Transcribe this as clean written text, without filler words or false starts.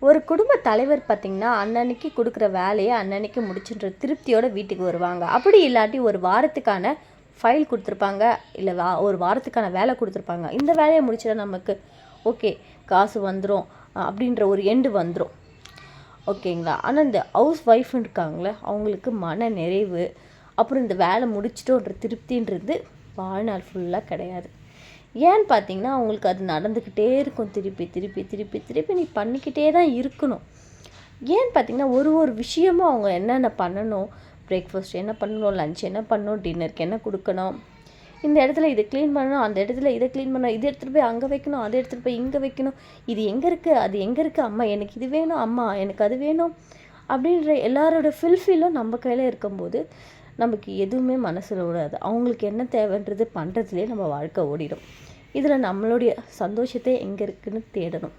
ஒரு குடும்ப தலைவர் பார்த்திங்கன்னா அன்னன்னைக்கு கொடுக்குற வேலையை அன்னன்னைக்கு முடிச்சுன்ற திருப்தியோட வீட்டுக்கு வருவாங்க. அப்படி இல்லாட்டி ஒரு வாரத்துக்கான ஃபைல் கொடுத்துருப்பாங்க, இல்லை ஒரு வாரத்துக்கான வேலை கொடுத்துருப்பாங்க. இந்த வேலையை முடிச்சிட நமக்கு ஓகே காசு வந்துடும் அப்படின்ற ஒரு எண்டு வந்துடும், ஓகேங்களா. ஆனால் இந்த ஹவுஸ் ஒய்ஃப்னு இருக்காங்களே அவங்களுக்கு மன நிறைவு, அப்புறம் இந்த வேலை முடிச்சிட்டோன்ற திருப்தின்றது வாழ்நாள் ஃபுல்லாக கிடையாது. ஏன்னு பார்த்தீங்கன்னா அவங்களுக்கு அது நடந்துக்கிட்டே இருக்கும், திருப்பி திருப்பி திருப்பி திருப்பி நீ பண்ணிக்கிட்டே தான் இருக்கணும். ஏன்னு பார்த்தீங்கன்னா ஒரு விஷயமும் அவங்க என்னென்ன பண்ணணும், பிரேக்ஃபாஸ்ட் என்ன பண்ணணும், லன்ச் என்ன பண்ணணும், டின்னருக்கு என்ன கொடுக்கணும், இந்த இடத்துல இதை க்ளீன் பண்ணணும், அந்த இடத்துல இதை க்ளீன் பண்ணணும், இதை எடுத்துகிட்டு போய் அங்கே வைக்கணும், அதை எடுத்துகிட்டு போய் இங்கே வைக்கணும், இது எங்கே இருக்குது, அது எங்கே இருக்குது, அம்மா எனக்கு இது வேணும், அம்மா எனக்கு அது வேணும் அப்படின்ற எல்லாரோட ஃபில்ஃபிலும் நம்ம கையில் இருக்கும்போது நமக்கு எதுவுமே மனசில் விடாது. அவங்களுக்கு என்ன தேவைன்றது பண்ணுறதுலேயே நம்ம வாழ்க்கை ஓடிடும். இதில் நம்மளுடைய சந்தோஷத்தை எங்கே இருக்குதுன்னு தேடணும்.